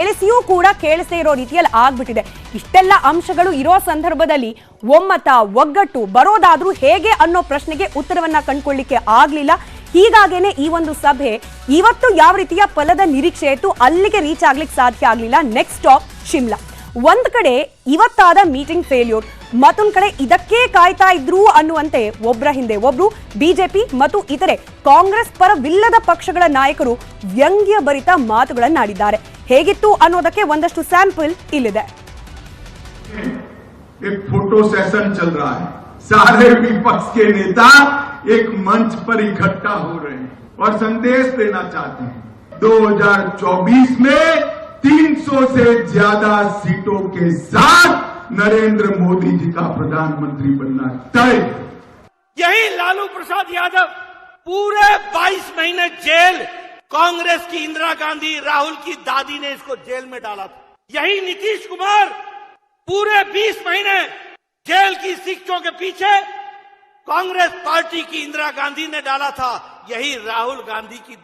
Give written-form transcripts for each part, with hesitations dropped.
ಕೇಳಿಸಿಯೂ ಕೂಡ ಕೇಳಿಸದೇ ಇರೋ ರೀತಿಯಲ್ಲಿ ಆಗ್ಬಿಟ್ಟಿದೆ. ಇಷ್ಟೆಲ್ಲ ಅಂಶಗಳು ಇರೋ ಸಂದರ್ಭದಲ್ಲಿ ಒಮ್ಮತ ಒಗ್ಗಟ್ಟು ಬರೋದಾದ್ರೂ ಹೇಗೆ ಅನ್ನೋ ಪ್ರಶ್ನೆಗೆ ಉತ್ತರವನ್ನ ಕಂಡುಕೊಳ್ಳಿಕ್ಕೆ ಆಗ್ಲಿಲ್ಲ. ಹೀಗಾಗೇನೆ ಈ ಒಂದು ಸಭೆ ಇವತ್ತು ಯಾವ ರೀತಿಯ ಫಲದ ನಿರೀಕ್ಷೆ ಇತ್ತು ಅಲ್ಲಿಗೆ ರೀಚ್ ಆಗ್ಲಿಕ್ಕೆ ಸಾಧ್ಯ ಆಗ್ಲಿಲ್ಲ. Next stop Shimla. ಒಂದ್ ಕಡೆ ಇವತ್ತಾದ ಮೀಟಿಂಗ್ ಫೇಲ್ಯೂರ್, ಮತ್ತೊಂದ್ ಕಡೆ ಇದಕ್ಕೆ ಕಾಯ್ತಾ ಇದ್ರು ಅನ್ನುವಂತೆ ಒಬ್ಬರ ಹಿಂದೆ ಒಬ್ರು ಬಿಜೆಪಿ ಮತ್ತು ಇತರೆ ಕಾಂಗ್ರೆಸ್ ಪರವಿಲ್ಲದ ಪಕ್ಷಗಳ ನಾಯಕರು ವ್ಯಂಗ್ಯ ಭರಿತ ಮಾತುಗಳನ್ನಾಡಿದ್ದಾರೆ. ಹೇಗಿತ್ತು ಅನ್ನೋದಕ್ಕೆ ಒಂದಷ್ಟು ಸ್ಯಾಂಪಲ್ ಇಲ್ಲಿದೆ. एक फोटो सेशन चल रहा है, सारे विपक्ष के नेता एक मंच पर इकट्ठा हो रहे हैं और संदेश देना चाहते हैं 2024 में 300 से ज्यादा सीटों के साथ नरेंद्र मोदी जी का प्रधानमंत्री बनना तय। यही लालू प्रसाद यादव पूरे 22 महीने जेल, कांग्रेस की इंदिरा गांधी, राहुल की दादी ने इसको जेल में डाला था। यही नीतीश कुमार पूरे 20 महीने जेल की शिक्षों के पीछे कांग्रेस पार्टी की इंदिरा गांधी ने डाला था, यही राहुल गांधी की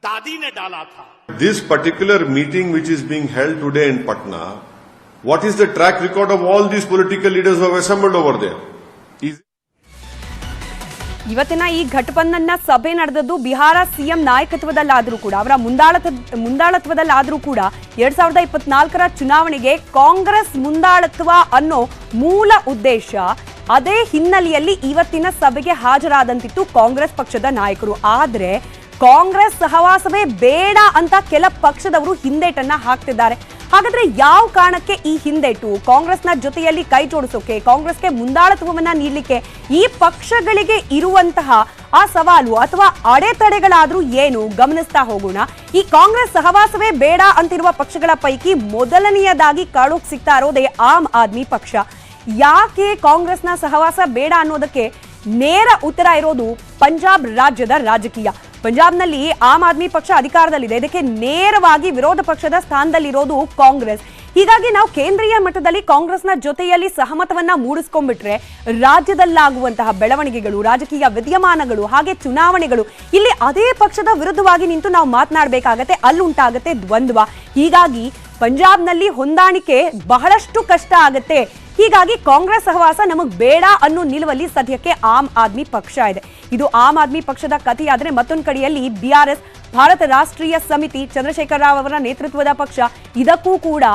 दादी ने डाला था। This particular meeting which is being held today in Patna, what is the track record of all these political leaders who have assembled over there? ಇವತ್ತಿನ ಈ ಘಟಬಂಧನ್ನ ಸಭೆ ನಡೆದದ್ದು ಬಿಹಾರ ಸಿಎಂ ನಾಯಕತ್ವದಲ್ಲಾದರೂ ಕೂಡ, ಅವರ ಮುಂದಾಳತ್ವದಲ್ಲಾದರೂ ಕೂಡ 2024ರ ಚುನಾವಣೆಗೆ ಕಾಂಗ್ರೆಸ್ ಮುಂದಾಳತ್ವ ಅನ್ನೋ ಮೂಲ ಉದ್ದೇಶ, ಅದೇ ಹಿನ್ನೆಲೆಯಲ್ಲಿ ಇವತ್ತಿನ ಸಭೆಗೆ ಹಾಜರಾದಂತಿತ್ತು ಕಾಂಗ್ರೆಸ್ ಪಕ್ಷದ ನಾಯಕರು. ಆದ್ರೆ ಕಾಂಗ್ರೆಸ್ ಸಹವಾಸವೇ ಬೇಡ ಅಂತ ಕೆಲ ಪಕ್ಷದವರು ಹಿಂದೇಟನ್ನ ಹಾಕ್ತಿದ್ದಾರೆ. ಹಾಗಾದ್ರೆ ಯಾವ ಕಾರಣಕ್ಕೆ ಈ ಹಿಂದೇಟು? ಕಾಂಗ್ರೆಸ್ನ ಜೊತೆಯಲ್ಲಿ ಕೈ ಜೋಡಿಸೋಕೆ, ಕಾಂಗ್ರೆಸ್ಗೆ ಮುಂದಾಳತ್ವವನ್ನ ನೀಡಲಿಕ್ಕೆ ಈ ಪಕ್ಷಗಳಿಗೆ ಇರುವಂತಹ ಆ ಸವಾಲು ಅಥವಾ ಅಡೆತಡೆಗಳಾದ್ರೂ ಏನು ಗಮನಿಸ್ತಾ ಹೋಗೋಣ. ಈ ಕಾಂಗ್ರೆಸ್ ಸಹವಾಸವೇ ಬೇಡ ಅಂತಿರುವ ಪಕ್ಷಗಳ ಪೈಕಿ ಮೊದಲನೆಯದಾಗಿ ಕಾಣೋಕ್ ಸಿಗ್ತಾ ಇರೋದೇ ಆಮ್ ಆದ್ಮಿ ಪಕ್ಷ. ಯಾಕೆ ಕಾಂಗ್ರೆಸ್ನ ಸಹವಾಸ ಬೇಡ ಅನ್ನೋದಕ್ಕೆ ನೇರ ಉತ್ತರ ಇರೋದು ಪಂಜಾಬ್ ರಾಜ್ಯದ ರಾಜಕೀಯ. ಪಂಜಾಬ್ನಲ್ಲಿ ಆಮ್ ಆದ್ಮಿ ಪಕ್ಷ ಅಧಿಕಾರದಲ್ಲಿದೆ, ಇದಕ್ಕೆ ನೇರವಾಗಿ ವಿರೋಧ ಪಕ್ಷದ ಸ್ಥಾನದಲ್ಲಿರೋದು ಕಾಂಗ್ರೆಸ್. ಹೀಗಾಗಿ ನಾವು ಕೇಂದ್ರೀಯ ಮಟ್ಟದಲ್ಲಿ ಕಾಂಗ್ರೆಸ್ನ ಜೊತೆಯಲ್ಲಿ ಸಹಮತವನ್ನ ಮೂಡಿಸ್ಕೊಂಡ್ಬಿಟ್ರೆ ರಾಜ್ಯದಲ್ಲಾಗುವಂತಹ ಬೆಳವಣಿಗೆಗಳು, ರಾಜಕೀಯ ವಿದ್ಯಮಾನಗಳು, ಹಾಗೆ ಚುನಾವಣೆಗಳು, ಇಲ್ಲಿ ಅದೇ ಪಕ್ಷದ ವಿರುದ್ಧವಾಗಿ ನಿಂತು ನಾವು ಮಾತನಾಡಬೇಕಾಗತ್ತೆ, ಅಲ್ಲುಂಟಾಗತ್ತೆ ದ್ವಂದ್ವ. ಹೀಗಾಗಿ ಪಂಜಾಬ್ನಲ್ಲಿ ಹೊಂದಾಣಿಕೆ ಬಹಳಷ್ಟು ಕಷ್ಟ ಆಗತ್ತೆ. ಹೀಗಾಗಿ ಕಾಂಗ್ರೆಸ್ ಸಹವಾಸ ನಮಗ್ ಬೇಡ ಅನ್ನೋ ನಿಲುವಲ್ಲಿ ಸದ್ಯಕ್ಕೆ ಆಮ್ ಆದ್ಮಿ ಪಕ್ಷ ಇದೆ. ಇದು ಆಮ್ ಆದ್ಮಿ ಪಕ್ಷದ ಕಥೆಯಾದ್ರೆ, ಮತ್ತೊಂದು ಕಡೆಯಲ್ಲಿ ಬಿಆರ್ಎಸ್ ಭಾರತ ರಾಷ್ಟ್ರೀಯ ಸಮಿತಿ, ಚಂದ್ರಶೇಖರ ರಾವ್ ಅವರ ನೇತೃತ್ವದ ಪಕ್ಷ, ಇದಕ್ಕೂ ಕೂಡ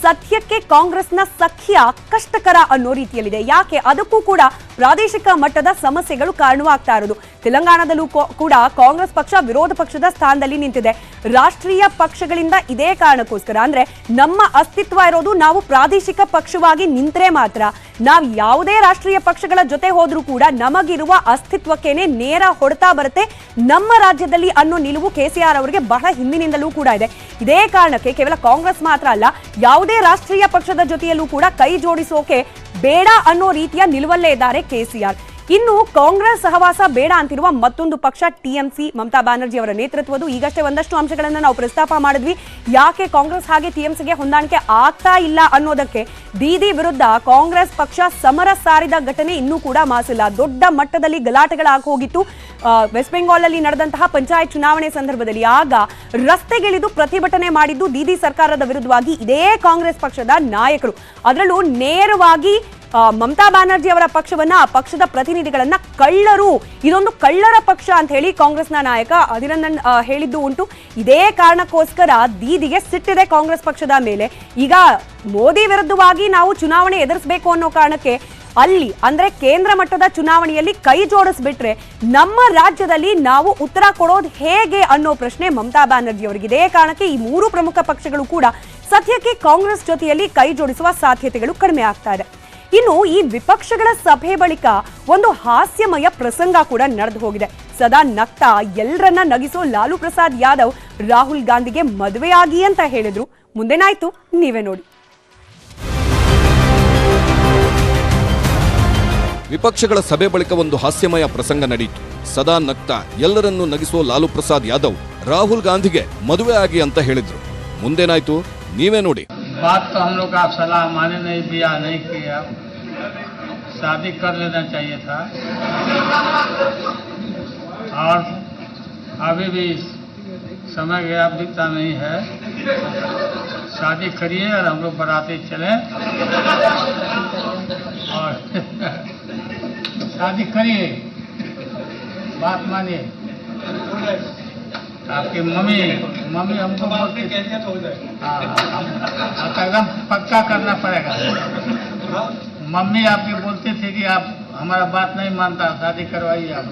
ಸದ್ಯಕ್ಕೆ ಕಾಂಗ್ರೆಸ್ನ ಸಖ್ಯ ಕಷ್ಟಕರ ಅನ್ನೋ ರೀತಿಯಲ್ಲಿದೆ. ಯಾಕೆ? ಅದಕ್ಕೂ ಕೂಡ ಪ್ರಾದೇಶಿಕ ಮಟ್ಟದ ಸಮಸ್ಯೆಗಳು ಕಾರಣವಾಗ್ತಾ ಇರೋದು. ತೆಲಂಗಾಣದಲ್ಲೂ ಕೂಡ ಕಾಂಗ್ರೆಸ್ ಪಕ್ಷ ವಿರೋಧ ಪಕ್ಷದ ಸ್ಥಾನದಲ್ಲಿ ನಿಂತಿದೆ. ರಾಷ್ಟ್ರೀಯ ಪಕ್ಷಗಳಿಂದ ಇದೇ ಕಾರಣಕ್ಕೋಸ್ಕರ, ಅಂದ್ರೆ ನಮ್ಮ ಅಸ್ತಿತ್ವ ಇರೋದು ನಾವು ಪ್ರಾದೇಶಿಕ ಪಕ್ಷವಾಗಿ ನಿಂತರೆ ಮಾತ್ರ. ನಾವು ಯಾವುದೇ ರಾಷ್ಟ್ರೀಯ ಪಕ್ಷಗಳ ಜೊತೆ ಹೋದ್ರೂ ಕೂಡ ನಮಗಿರುವ ಅಸ್ತಿತ್ವಕ್ಕೇನೆ ನೇರ ಹೊಡೆತ ಬರುತ್ತೆ ನಮ್ಮ ರಾಜ್ಯದಲ್ಲಿ ಅನ್ನೋ ನಿಲುವು ಕೆಸಿಆರ್ ಅವರಿಗೆ ಬಹಳ ಹಿಂದಿನಿಂದಲೂ ಕೂಡ ಇದೆ. ಇದೇ ಕಾರಣಕ್ಕೆ ಕೇವಲ ಕಾಂಗ್ರೆಸ್ ಮಾತ್ರ ಅಲ್ಲ, ಯಾವುದೇ ರಾಷ್ಟ್ರೀಯ ಪಕ್ಷದ ಜೊತೆಯಲ್ಲೂ ಕೂಡ ಕೈ ಜೋಡಿಸೋಕೆ ಬೇಡ ಅನ್ನೋ ರೀತಿಯ ನಿಲುವಲ್ಲೇ ಇದ್ದಾರೆ ಕೆಸಿಆರ್. ಇನ್ನು ಕಾಂಗ್ರೆಸ್ ಸಹವಾಸ ಬೇಡ ಅಂತಿರುವ ಮತ್ತೊಂದು ಪಕ್ಷ ಟಿಎಂಸಿ, ಮಮತಾ ಬ್ಯಾನರ್ಜಿ ಅವರ ನೇತೃತ್ವದ್ದು. ಈಗಷ್ಟೇ ಒಂದಷ್ಟು ಅಂಶಗಳನ್ನ ನಾವು ಪ್ರಸ್ತಾಪ ಮಾಡಿದ್ವಿ. ಯಾಕೆ ಕಾಂಗ್ರೆಸ್ ಹಾಗೆ ಟಿಎಂಸಿಗೆ ಹೊಂದಾಣಿಕೆ ಆಗ್ತಾ ಇಲ್ಲ ಅನ್ನೋದಕ್ಕೆ ದೀದಿ ವಿರುದ್ಧ ಕಾಂಗ್ರೆಸ್ ಪಕ್ಷ ಸಮರ ಸಾರಿದ ಘಟನೆ ಇನ್ನೂ ಕೂಡ ಮಾಸಿಲ್ಲ. ದೊಡ್ಡ ಮಟ್ಟದಲ್ಲಿ ಗಲಾಟೆಗಳಾಗಿ ಹೋಗಿತ್ತು ವೆಸ್ಟ್ ಬೆಂಗಾಲ್ ಅಲ್ಲಿ ನಡೆದಂತಹ ಪಂಚಾಯತ್ ಚುನಾವಣೆ ಸಂದರ್ಭದಲ್ಲಿ. ಆಗ ರಸ್ತೆಗಿಳಿದು ಪ್ರತಿಭಟನೆ ಮಾಡಿದ್ದು ದೀದಿ ಸರ್ಕಾರದ ವಿರುದ್ಧವಾಗಿ ಇದೇ ಕಾಂಗ್ರೆಸ್ ಪಕ್ಷದ ನಾಯಕರು. ಅದರಲ್ಲೂ ನೇರವಾಗಿ ಮಮತಾ ಬ್ಯಾನರ್ಜಿ ಅವರ ಪಕ್ಷವನ್ನ, ಆ ಪಕ್ಷದ ಪ್ರತಿನಿಧಿಗಳನ್ನ ಕಳ್ಳರು, ಇದೊಂದು ಕಳ್ಳರ ಪಕ್ಷ ಅಂತ ಹೇಳಿ ಕಾಂಗ್ರೆಸ್ನ ನಾಯಕ ಅಧಿರಂಜನ್ ಹೇಳಿದ್ದು ಉಂಟು. ಇದೇ ಕಾರಣಕ್ಕೋಸ್ಕರ ದೀದಿಗೆ ಸಿಟ್ಟಿದೆ ಕಾಂಗ್ರೆಸ್ ಪಕ್ಷದ ಮೇಲೆ. ಈಗ ಮೋದಿ ವಿರುದ್ಧವಾಗಿ ನಾವು ಚುನಾವಣೆ ಎದುರಿಸಬೇಕು ಅನ್ನೋ ಕಾರಣಕ್ಕೆ ಅಲ್ಲಿ ಅಂದ್ರೆ ಕೇಂದ್ರ ಮಟ್ಟದ ಚುನಾವಣೆಯಲ್ಲಿ ಕೈ ಜೋಡಿಸ್ಬಿಟ್ರೆ ನಮ್ಮ ರಾಜ್ಯದಲ್ಲಿ ನಾವು ಉತ್ತರ ಕೊಡೋದು ಹೇಗೆ ಅನ್ನೋ ಪ್ರಶ್ನೆ ಮಮತಾ ಬ್ಯಾನರ್ಜಿ ಅವರಿಗೆ. ಇದೇ ಕಾರಣಕ್ಕೆ ಈ ಮೂರು ಪ್ರಮುಖ ಪಕ್ಷಗಳು ಕೂಡ ಸದ್ಯಕ್ಕೆ ಕಾಂಗ್ರೆಸ್ ಜೊತೆಯಲ್ಲಿ ಕೈ ಜೋಡಿಸುವ ಸಾಧ್ಯತೆಗಳು ಕಡಿಮೆ ಆಗ್ತಾ ಇದೆ. ಇನ್ನು ಈ ವಿಪಕ್ಷಗಳ ಸಭೆ ಬಳಿಕ ಒಂದು ಹಾಸ್ಯಮಯ ಪ್ರಸಂಗ ಕೂಡ ನಡೆದು ಹೋಗಿದೆ. ಸದಾ ನಗ್ತಾ ಎಲ್ಲರನ್ನ ನಗಿಸೋ ಲಾಲೂ ಪ್ರಸಾದ್ ಯಾದವ್ ರಾಹುಲ್ ಗಾಂಧಿಗೆ ಮದುವೆಯಾಗಿ ಅಂತ ಹೇಳಿದ್ರು. ಮುಂದೇನಾಯ್ತು ನೀವೇ ನೋಡಿ. ವಿಪಕ್ಷಗಳ ಸಭೆ ಬಳಿಕ ಒಂದು ಹಾಸ್ಯಮಯ ಪ್ರಸಂಗ ನಡೆಯಿತು. ಸದಾ ನಗ್ತಾ ಎಲ್ಲರನ್ನೂ ನಗಿಸೋ ಲಾಲೂ ಪ್ರಸಾದ್ ಯಾದವ್ ರಾಹುಲ್ ಗಾಂಧಿಗೆ ಮದುವೆ ಆಗಿ ಅಂತ ಹೇಳಿದ್ರು. ಮುಂದೇನಾಯ್ತು ನೀವೇ ನೋಡಿ. बात तो हम लोग का सलाह माने नहीं, बियाह नहीं किया, शादी कर लेना चाहिए था। और अभी भी समय गया बीता नहीं है, शादी करिए और हम लोग बराती चले और शादी करिए, बात मानिए। आपकी मम्मी हमको बोलती, हाँ एकदम पक्का करना पड़ेगा। मम्मी आपकी बोलती थी कि आप हमारा बात नहीं मानता, शादी करवाइए आप।